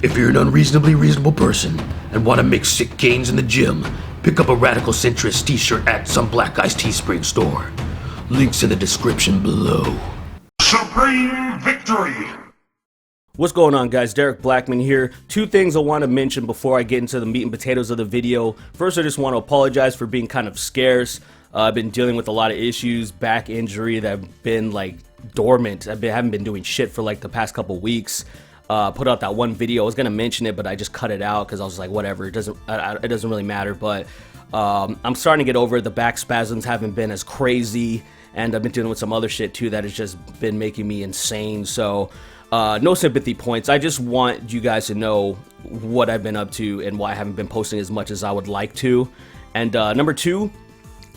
If you're an unreasonably reasonable person and want to make sick gains in the gym, pick up a Radical Centrist t-shirt at some Black Guy's Teespring store. Links in the description below. Supreme victory! What's going on, guys? Derek Blackman here. Two things I want to mention before I get into the meat and potatoes of the video. First, I just want to apologize for being kind of scarce. I've been dealing with a lot of issues, back injury that have been like dormant. Haven't been doing shit for like the past couple weeks. Put out that one video. I was gonna mention it, but I just cut it out because I was like, whatever. It doesn't really matter. But I'm starting to get over it. The back spasms haven't been as crazy, and I've been dealing with some other shit too that has just been making me insane. So no sympathy points. I just want you guys to know what I've been up to and why I haven't been posting as much as I would like to. And number two,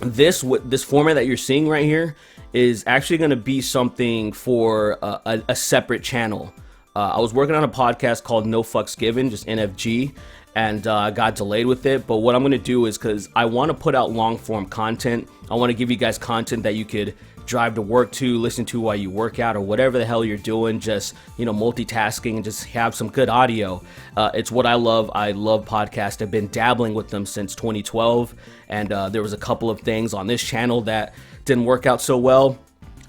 this format that you're seeing right here is actually going to be something for a separate channel. I was working on a podcast called No Fucks Given, just NFG, and got delayed with it. But what I'm going to do is, because I want to put out long form content, I want to give you guys content that you could drive to work to, listen to while you work out, or whatever the hell you're doing, just, you know, multitasking and just have some good audio. It's what I love. I love podcasts. I've been dabbling with them since 2012, and there was a couple of things on this channel that didn't work out so well.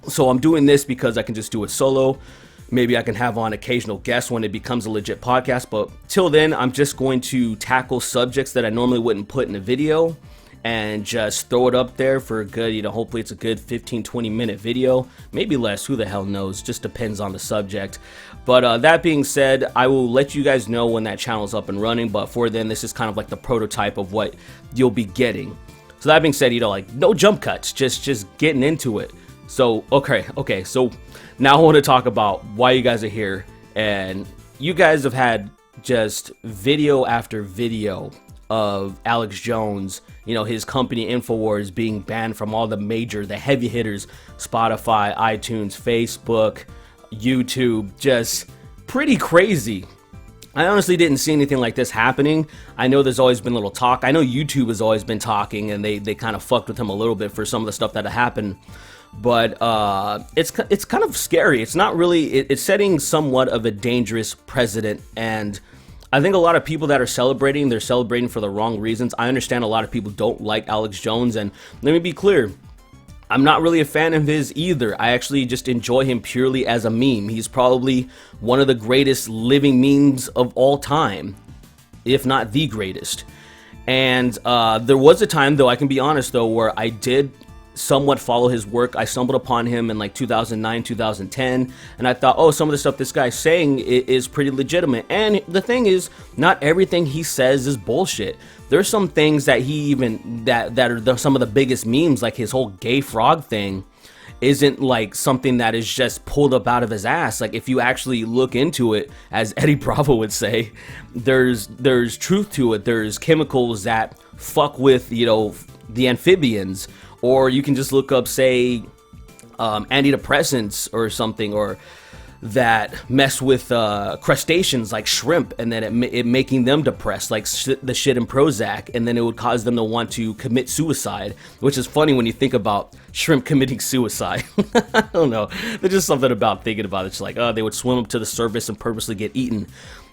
So I'm doing this because I can just do it solo. Maybe I can have on occasional guests when it becomes a legit podcast, but till then, I'm just going to tackle subjects that I normally wouldn't put in a video and just throw it up there for a good, you know, hopefully it's a good 15-20 minute video, maybe less, who the hell knows, just depends on the subject. But that being said, I will let you guys know when that channel is up and running, but for then, this is kind of like the prototype of what you'll be getting. So that being said, you know, like, no jump cuts, just getting into it. So, okay, so now I want to talk about why you guys are here. And you guys have had just video after video of Alex Jones, you know, his company InfoWars being banned from all the heavy hitters, Spotify, iTunes, Facebook, YouTube, just pretty crazy. I honestly didn't see anything like this happening. I know there's always been little talk. I know YouTube has always been talking, and they kind of fucked with him a little bit for some of the stuff that happened. But it's kind of scary. It's not really, it's setting somewhat of a dangerous precedent, and I think a lot of people that are celebrating, they're celebrating for the wrong reasons. I understand a lot of people don't like Alex Jones, and let me be clear, I'm not really a fan of his either. I actually just enjoy him purely as a meme. He's probably one of the greatest living memes of all time, if not the greatest. And there was a time, though, I can be honest, though, where I did somewhat follow his work. I stumbled upon him in like 2009, 2010, and I thought, oh, some of the stuff this guy's saying is pretty legitimate. And the thing is, not everything he says is bullshit. There's some things that he even that are some of the biggest memes, like his whole gay frog thing, isn't like something that is just pulled up out of his ass. Like, if you actually look into it, as Eddie Bravo would say, there's truth to it. There's chemicals that fuck with, you know, the amphibians. Or you can just look up, say, antidepressants or something, or that mess with crustaceans like shrimp, and then it making them depressed, like the shit in Prozac, and then it would cause them to want to commit suicide, which is funny when you think about shrimp committing suicide. I don't know. There's just something about thinking about it. It's like, oh, they would swim up to the surface and purposely get eaten.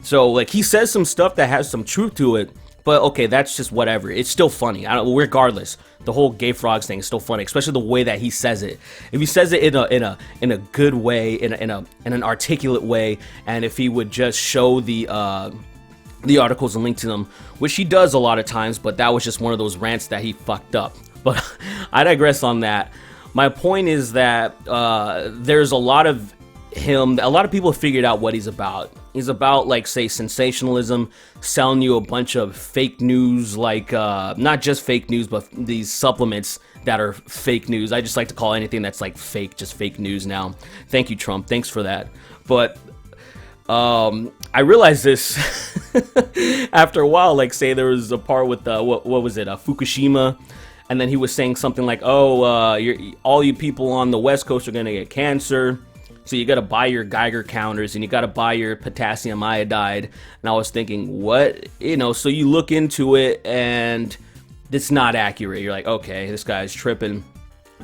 So, like, he says some stuff that has some truth to it, but okay, that's just whatever. It's still funny. Regardless, the whole gay frogs thing is still funny, especially the way that he says it. If he says it in a good way, in an articulate way, and if he would just show the articles and link to them, which he does a lot of times, but that was just one of those rants that he fucked up. But I digress on that. My point is that there's a lot of people figured out what he's about. He's about, like, say, sensationalism, selling you a bunch of fake news, like, not just fake news, but these supplements that are fake news. I just like to call anything that's, like, fake, just fake news now. Thank you, Trump. Thanks for that. But I realized this after a while. Like, say there was a part with, what was it, Fukushima, and then he was saying something like, oh, all you people on the West Coast are going to get cancer. So you got to buy your Geiger counters, and you got to buy your potassium iodide. And I was thinking, what? You know, so you look into it, and it's not accurate. You're like, okay, this guy's tripping.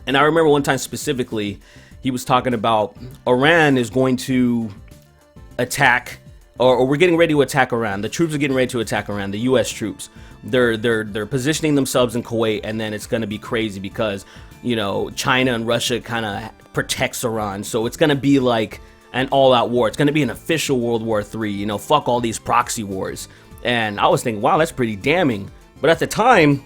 And I remember one time specifically, he was talking about Iran is going to attack or we're getting ready to attack Iran. The troops are getting ready to attack Iran. The U.S. troops. They're positioning themselves in Kuwait, and then it's going to be crazy because, you know, China and Russia kind of protects Iran. So it's going to be like an all-out war. It's going to be an official World War III. You know, fuck all these proxy wars. And I was thinking, wow, that's pretty damning. But at the time,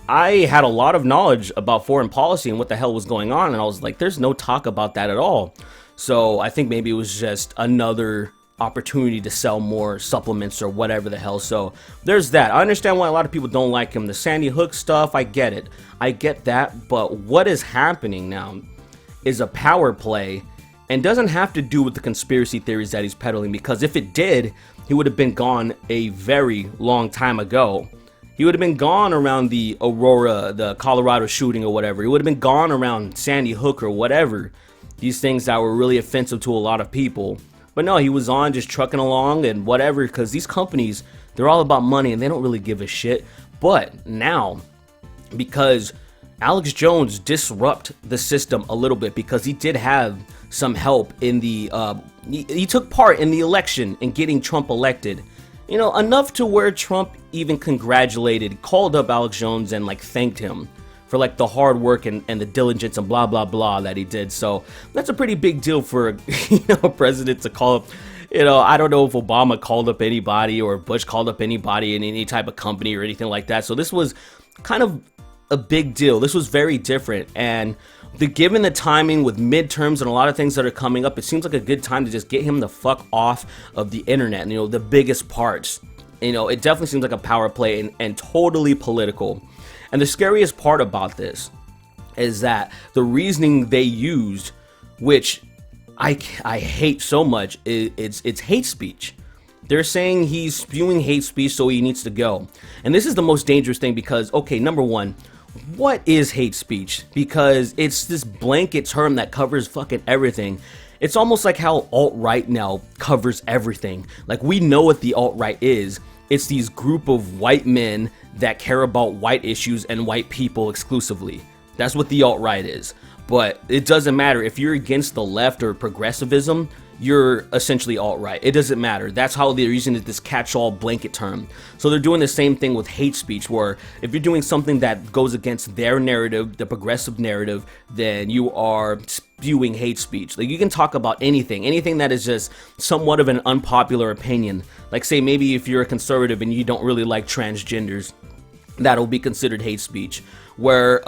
I had a lot of knowledge about foreign policy and what the hell was going on, and I was like, there's no talk about that at all. So I think maybe it was just another opportunity to sell more supplements or whatever the hell. So there's that. I understand why a lot of people don't like him. The Sandy Hook stuff, I get it. I get that. But what is happening now is a power play, and doesn't have to do with the conspiracy theories that he's peddling, because if it did, he would have been gone a very long time ago. He would have been gone around the Aurora, the Colorado shooting or whatever. He would have been gone around Sandy Hook or whatever. These things that were really offensive to a lot of people. But no, he was on just trucking along and whatever, because these companies, they're all about money and they don't really give a shit. But now, because Alex Jones disrupt the system a little bit, because he did have some help in the, he took part in the election and getting Trump elected. You know, enough to where Trump even congratulated, called up Alex Jones and like thanked him for like the hard work and the diligence and blah blah blah that he did. So that's a pretty big deal for, you know, a president to call up. You know, I don't know if Obama called up anybody or Bush called up anybody in any type of company or anything like that. So this was kind of a big deal. This was very different, and given the timing with midterms and a lot of things that are coming up, it seems like a good time to just get him the fuck off of the internet. You know, the biggest parts. You know, it definitely seems like a power play and totally political. And the scariest part about this is that the reasoning they used, which I hate so much, it's hate speech. They're saying he's spewing hate speech, so he needs to go. And this is the most dangerous thing because, okay, number one, what is hate speech? Because it's this blanket term that covers fucking everything. It's almost like how alt-right now covers everything. Like, we know what the alt-right is. It's these group of white men that care about white issues and white people exclusively. That's what the alt-right is. But it doesn't matter. If you're against the left or progressivism, you're essentially alt-right. It doesn't matter. That's how they're using this catch-all blanket term. So they're doing the same thing with hate speech, where if you're doing something that goes against their narrative, the progressive narrative, then you are spewing hate speech. Like, you can talk about anything that is just somewhat of an unpopular opinion. Like, say maybe if you're a conservative and you don't really like transgenders, that'll be considered hate speech. Where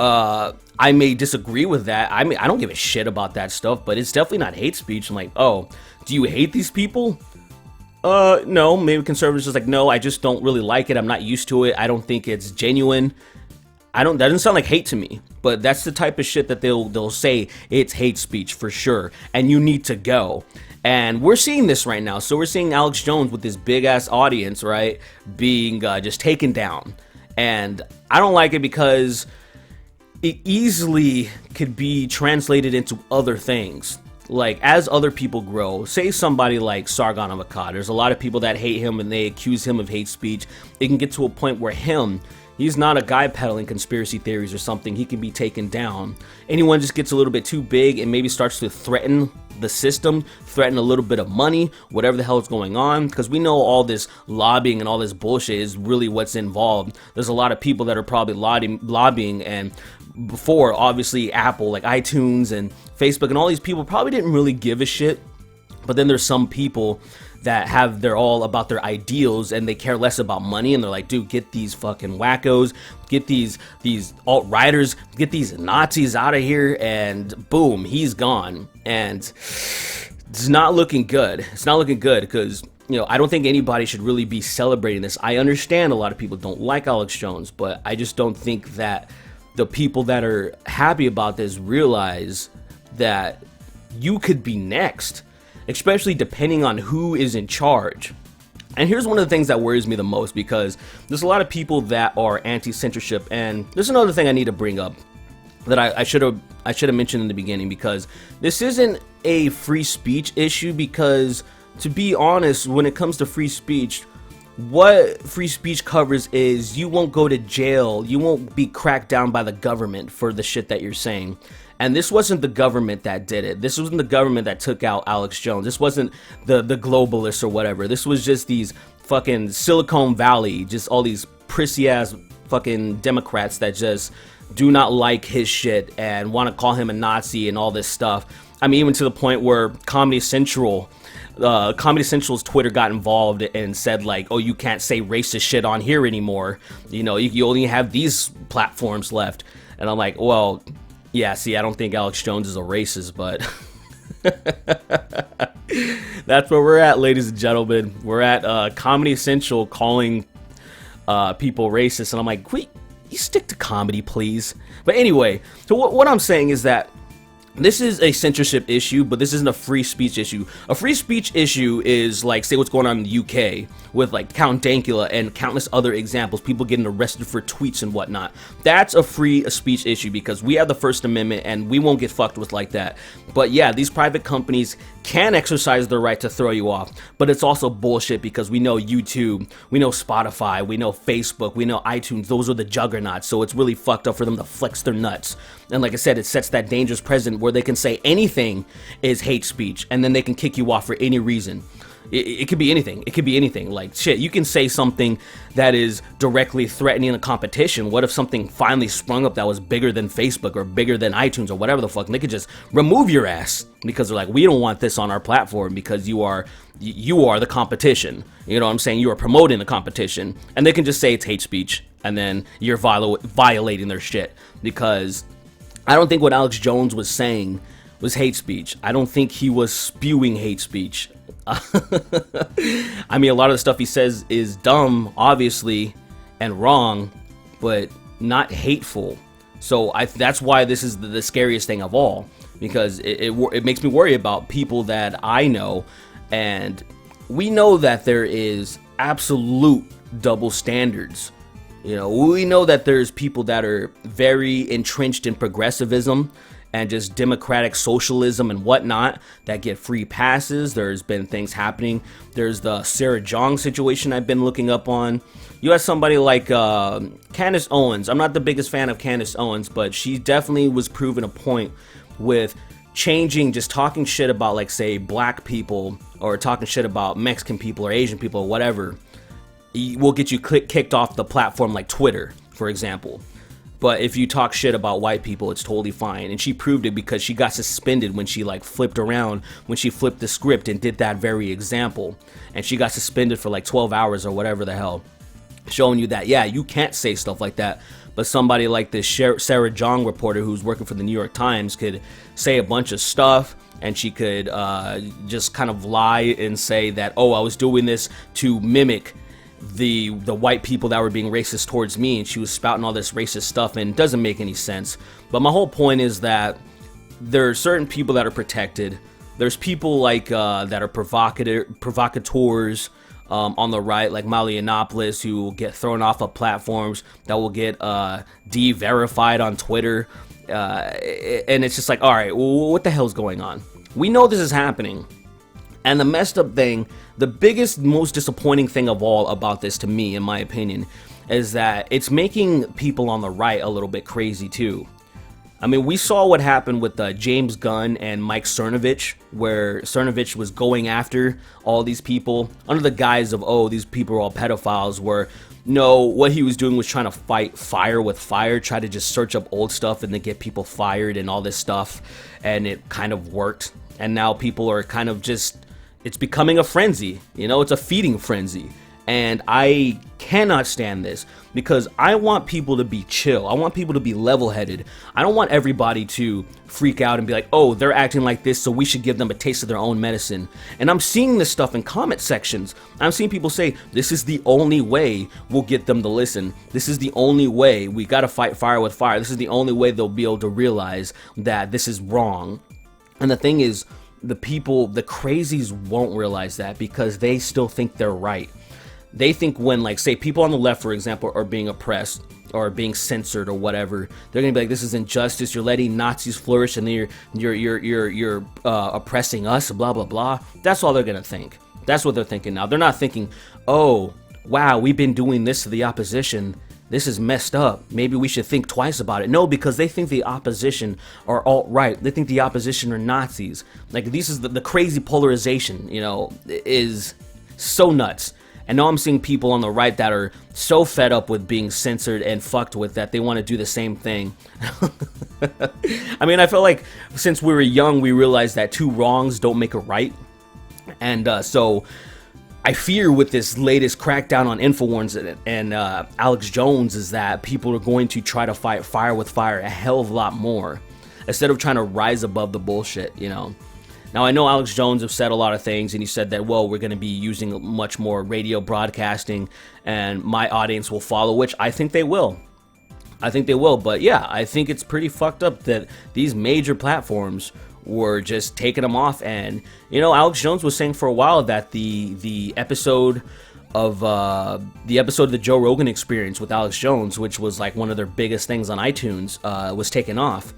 I may disagree with that. I don't give a shit about that stuff, but it's definitely not hate speech. I'm like, oh, do you hate these people? No. Maybe conservatives just like, no, I just don't really like it. I'm not used to it. I don't think it's genuine. That doesn't sound like hate to me. But that's the type of shit that they'll say it's hate speech for sure, and you need to go. And we're seeing this right now. So we're seeing Alex Jones with this big ass audience, right, being just taken down. And I don't like it because it easily could be translated into other things. Like, as other people grow, say somebody like Sargon of Akkad, there's a lot of people that hate him and they accuse him of hate speech. It can get to a point where he's not a guy peddling conspiracy theories or something. He can be taken down. Anyone just gets a little bit too big and maybe starts to threaten the system, threaten a little bit of money, whatever the hell is going on, because we know all this lobbying and all this bullshit is really what's involved. There's a lot of people that are probably lobbying, and before, obviously, Apple, like iTunes and Facebook and all these people probably didn't really give a shit. But then there's some people that they're all about their ideals and they care less about money, and they're like, dude, get these fucking wackos, get these alt-righters, get these Nazis out of here, and boom, he's gone. And it's not looking good. It's not looking good because, you know, I don't think anybody should really be celebrating this. I understand a lot of people don't like Alex Jones, but I just don't think that the people that are happy about this realize that you could be next, especially depending on who is in charge. And here's one of the things that worries me the most, because there's a lot of people that are anti-censorship, and there's another thing I need to bring up that I should have mentioned in the beginning, because this isn't a free speech issue, because to be honest, when it comes to free speech, what free speech covers is you won't go to jail, you won't be cracked down by the government for the shit that you're saying. And this wasn't the government that did it. This wasn't the government that took out Alex Jones. This wasn't the globalists or whatever. This was just these fucking Silicon Valley, just all these prissy ass fucking Democrats that just do not like his shit and want to call him a Nazi and all this stuff. I mean, even to the point where Comedy Central's Twitter got involved and said like, oh, you can't say racist shit on here anymore. You know, you only have these platforms left. And I'm like, well, yeah, see, I don't think Alex Jones is a racist, but that's where we're at, ladies and gentlemen. We're at Comedy Central calling people racist, and I'm like, wait, you stick to comedy, please. But anyway, so what I'm saying is that this is a censorship issue, but this isn't a free speech issue. A free speech issue is like, say what's going on in the UK with like Count Dankula and countless other examples, people getting arrested for tweets and whatnot. That's a free speech issue because we have the First Amendment and we won't get fucked with like that. But yeah, these private companies can exercise their right to throw you off, but it's also bullshit because we know YouTube, we know Spotify, we know Facebook, we know iTunes, those are the juggernauts, so it's really fucked up for them to flex their nuts. And like I said, it sets that dangerous precedent where they can say anything is hate speech and then they can kick you off for any reason. It could be anything. It could be anything. Like, shit, you can say something that is directly threatening the competition. What if something finally sprung up that was bigger than Facebook or bigger than iTunes or whatever the fuck? And they could just remove your ass because they're like, we don't want this on our platform because you are the competition. You know what I'm saying? You are promoting the competition. And they can just say it's hate speech and then you're violating their shit. Because I don't think what Alex Jones was saying was hate speech. I don't think he was spewing hate speech. I mean, a lot of the stuff he says is dumb, obviously, and wrong, but not hateful. So that's why this is the scariest thing of all, because it makes me worry about people that I know, and we know that there is absolute double standards. You know, we know that there's people that are very entrenched in progressivism and just democratic socialism and whatnot that get free passes. There's been things happening. There's the Sarah Jong situation I've been looking up on. You have somebody like Candace Owens. I'm not the biggest fan of Candace Owens, but she definitely was proven a point with changing, just talking shit about, like, say, black people or talking shit about Mexican people or Asian people or whatever will get you kicked off the platform, like Twitter, for example. But if you talk shit about white people, it's totally fine. And she proved it because she got suspended when she like flipped around, when she flipped the script and did that very example. And she got suspended for like 12 hours or whatever the hell, showing you that, yeah, you can't say stuff like that. But somebody like this Sarah Jong reporter who's working for the New York Times could say a bunch of stuff, and she could just kind of lie and say that, oh, I was doing this to mimic the white people that were being racist towards me, and she was spouting all this racist stuff, and it doesn't make any sense. But my whole point is that there are certain people that are protected. There's people like that are provocateurs on the right, like Milo Yiannopoulos, who will get thrown off of platforms, that will get de-verified on Twitter, and it's just like, all right, well, what the hell's going on? We know this is happening. And the messed up thing, the biggest, most disappointing thing of all about this, to me, in my opinion, is that it's making people on the right a little bit crazy too. I mean, we saw what happened with James Gunn and Mike Cernovich, where Cernovich was going after all these people under the guise of, oh, these people are all pedophiles, where no, what he was doing was trying to fight fire with fire, try to just search up old stuff and then get people fired and all this stuff, and it kind of worked. And now people are kind of just, it's becoming a frenzy, you know, it's a feeding frenzy. And I cannot stand this because I want people to be chill. I want people to be level-headed. I don't want everybody to freak out and be like, oh, they're acting like this, so we should give them a taste of their own medicine. And I'm seeing this stuff in comment sections. I'm seeing people say, this is the only way we'll get them to listen. This is the only way. We got to fight fire with fire. This is the only way they'll be able to realize that this is wrong. And the thing is, the people, the crazies won't realize that because they still think they're right. They think when, like, say, people on the left, for example, are being oppressed or being censored or whatever, they're gonna be like, this is injustice. You're letting Nazis flourish, and then you're oppressing us. Blah blah blah. That's all they're gonna think. That's what they're thinking now. They're not thinking, oh, wow, we've been doing this to the opposition, this is messed up. Maybe we should think twice about it. No, because they think the opposition are alt-right. They think the opposition are Nazis. Like, this is the crazy polarization, you know, is so nuts. And now I'm seeing people on the right that are so fed up with being censored and fucked with that they want to do the same thing. I mean, I feel like since we were young, we realized that two wrongs don't make a right. And so I fear with this latest crackdown on InfoWars and Alex Jones is that people are going to try to fight fire with fire a hell of a lot more instead of trying to rise above the bullshit, you know. Now, I know Alex Jones have said a lot of things, and he said that, well, we're going to be using much more radio broadcasting, and my audience will follow, which I think they will. I think they will, but yeah, I think it's pretty fucked up that these major platforms were just taking them off. And, you know, Alex Jones was saying for a while that the episode of the Joe Rogan Experience with Alex Jones, which was like one of their biggest things on iTunes, was taken off.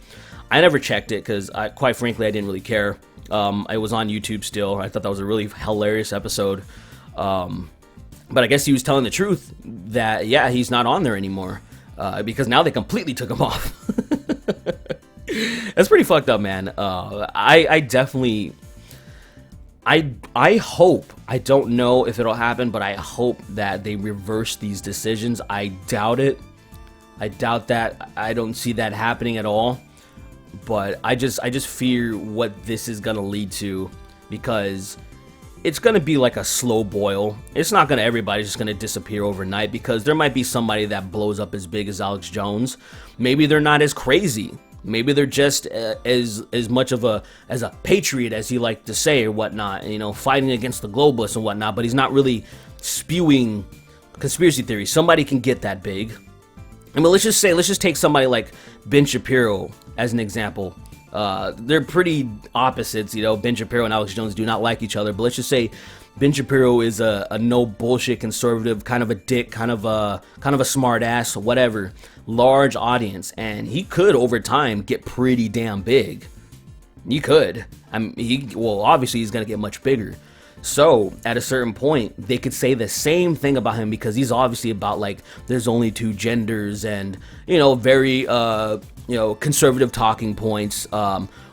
I never checked it because, quite frankly, I didn't really care. It was on YouTube still. I thought that was a really hilarious episode. But I guess he was telling the truth that, yeah, he's not on there anymore because now they completely took him off. That's pretty fucked up, man. I definitely... I hope, I don't know if it'll happen, but I hope that they reverse these decisions. I doubt it. I doubt that. I don't see that happening at all. But I just fear what this is gonna lead to, because it's gonna be like a slow boil. It's not gonna, everybody's just gonna disappear overnight, because there might be somebody that blows up as big as Alex Jones. Maybe they're not as crazy. Maybe they're just as much of a patriot as he liked to say or whatnot, you know, fighting against the globalists and whatnot. But he's not really spewing conspiracy theories. Somebody can get that big. I mean, let's just take somebody like Ben Shapiro as an example. They're pretty opposites, you know. Ben Shapiro and Alex Jones do not like each other, but let's just say Ben Shapiro is a no bullshit conservative, kind of a dick, kind of a smart ass, whatever, large audience, and he could over time get pretty damn big. He could. Well, obviously he's gonna get much bigger. So at a certain point, they could say the same thing about him, because he's obviously about like there's only two genders and, you know, very conservative talking points,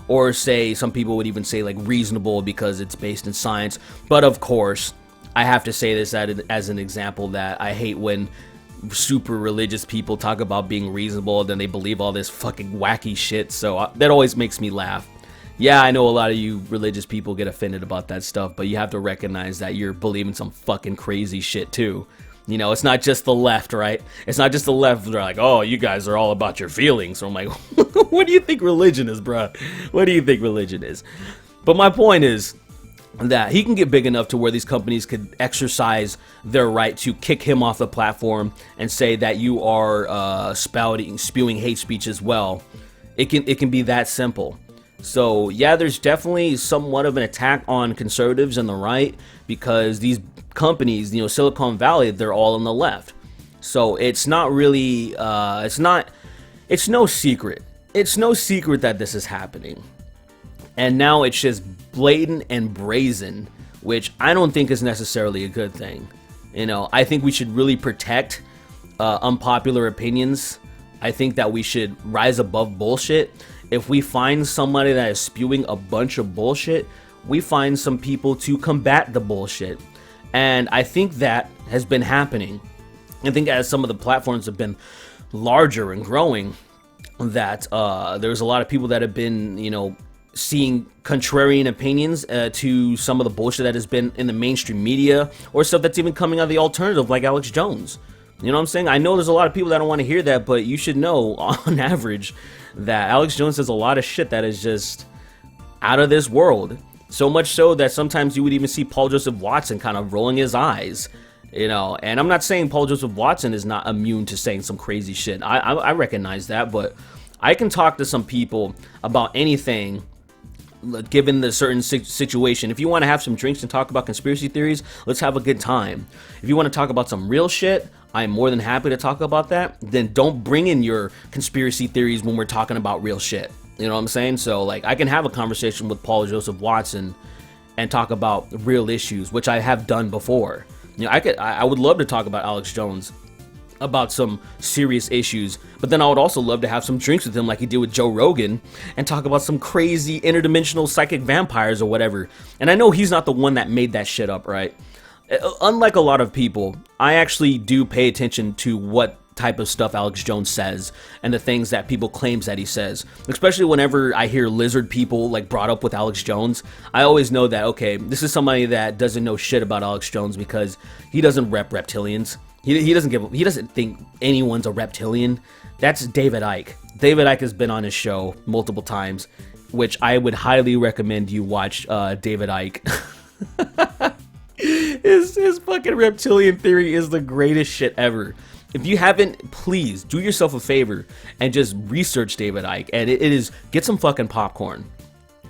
or say some people would even say like reasonable because it's based in science. But of course, I have to say this as an example that I hate when super religious people talk about being reasonable and then they believe all this fucking wacky shit. So that always makes me laugh. Yeah, I know a lot of you religious people get offended about that stuff, but you have to recognize that you're believing some fucking crazy shit too. You know, it's not just the left, right? It's not just the left. They're like, oh, you guys are all about your feelings. So I'm like, what do you think religion is, bro? What do you think religion is? But my point is that he can get big enough to where these companies could exercise their right to kick him off the platform and say that you are spewing hate speech as well. It can be that simple. So yeah, there's definitely somewhat of an attack on conservatives and the right, because these companies, you know, Silicon Valley, they're all on the left. So it's not really, it's no secret. It's no secret that this is happening. And now it's just blatant and brazen, which I don't think is necessarily a good thing. You know, I think we should really protect unpopular opinions. I think that we should rise above bullshit. If we find somebody that is spewing a bunch of bullshit, we find some people to combat the bullshit. And I think that has been happening. I think as some of the platforms have been larger and growing, that there's a lot of people that have been, you know, seeing contrarian opinions to some of the bullshit that has been in the mainstream media, or stuff that's even coming out of the alternative, like Alex Jones. You know what I'm saying? I know there's a lot of people that don't want to hear that, but you should know, on average, that Alex Jones says a lot of shit that is just out of this world. So much so that sometimes you would even see Paul Joseph Watson kind of rolling his eyes, you know. And I'm not saying Paul Joseph Watson is not immune to saying some crazy shit. I recognize that, but I can talk to some people about anything given the certain situation. If you want to have some drinks and talk about conspiracy theories, let's have a good time. If you want to talk about some real shit, I'm more than happy to talk about that. Then don't bring in your conspiracy theories when we're talking about real shit. You know what I'm saying? So like, I can have a conversation with Paul Joseph Watson and talk about real issues, which I have done before. You know, I would love to talk about Alex Jones about some serious issues, but then I would also love to have some drinks with him like he did with Joe Rogan and talk about some crazy interdimensional psychic vampires or whatever. And I know he's not the one that made that shit up, right? Unlike a lot of people, I actually do pay attention to what type of stuff Alex Jones says and the things that people claims that he says, especially whenever I hear lizard people like brought up with Alex Jones. I always know that, okay, this is somebody that doesn't know shit about Alex Jones because he doesn't rep reptilians. He doesn't think anyone's a reptilian. That's David Icke. David Icke has been on his show multiple times, which I would highly recommend you watch. David Icke. His fucking reptilian theory is the greatest shit ever. If you haven't, please do yourself a favor and just research David Icke. And it is, get some fucking popcorn.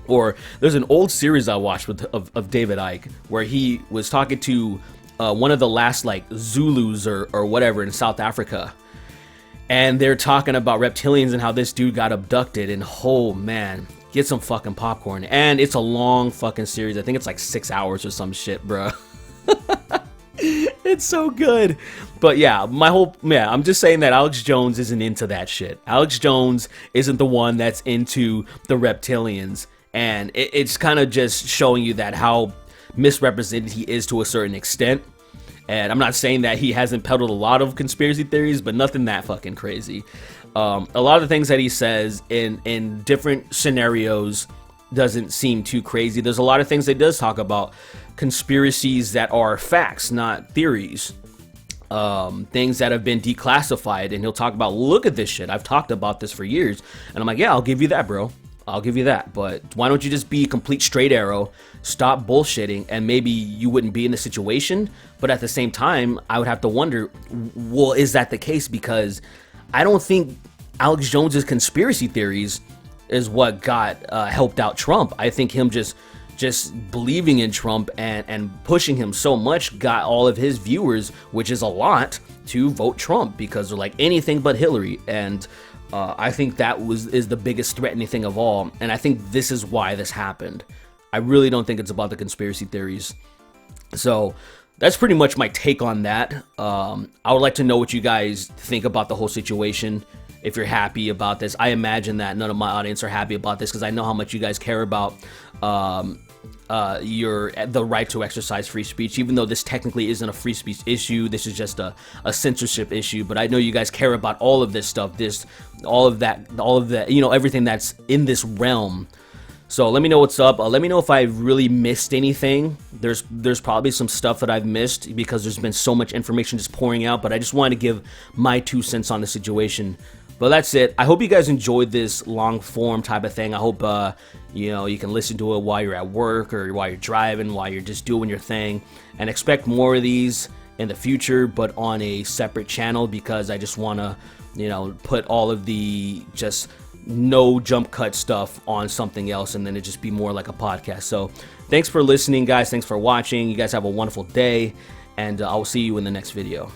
Or there's an old series I watched of David Icke where he was talking to one of the last like Zulus or whatever in South Africa, and they're talking about reptilians and how this dude got abducted. And oh man, get some fucking popcorn. And it's a long fucking series. I think it's like 6 hours or some shit, bro. It's so good. But yeah, I'm just saying that Alex Jones isn't into that shit. Alex Jones isn't the one that's into the reptilians, and it's kind of just showing you that how misrepresented he is to a certain extent. And I'm not saying that he hasn't peddled a lot of conspiracy theories, but nothing that fucking crazy. A lot of the things that he says in different scenarios doesn't seem too crazy. There's a lot of things that he does talk about conspiracies that are facts, not theories. Things that have been declassified, and he'll talk about, look at this shit, I've talked about this for years. And I'm like, yeah, I'll give you that, bro. I'll give you that, but why don't you just be a complete straight arrow, stop bullshitting, and maybe you wouldn't be in the situation. But at the same time, I would have to wonder, well, is that the case? Because I don't think Alex Jones's conspiracy theories is what got helped out Trump. I think him just believing in Trump and pushing him so much got all of his viewers, which is a lot, to vote Trump because they're like anything but Hillary. And I think that is the biggest threatening thing of all, and I think this is why this happened. I really don't think it's about the conspiracy theories. So that's pretty much my take on that. I would like to know what you guys think about the whole situation. If you're happy about this, I imagine that none of my audience are happy about this because I know how much you guys care about the right to exercise free speech. Even though this technically isn't a free speech issue, this is just a censorship issue. But I know you guys care about all of this stuff, all of that, you know, everything that's in this realm. So let me know what's up. Let me know if I really missed anything. There's probably some stuff that I've missed because there's been so much information just pouring out. But I just wanted to give my 2 cents on the situation. But that's it. I hope you guys enjoyed this long form type of thing. I hope you know, you can listen to it while you're at work or while you're driving, while you're just doing your thing, and expect more of these in the future, but on a separate channel, because I just want to, you know, put all of the just no jump cut stuff on something else, and then it just be more like a podcast. So thanks for listening, guys. Thanks for watching. You guys have a wonderful day, and I'll see you in the next video.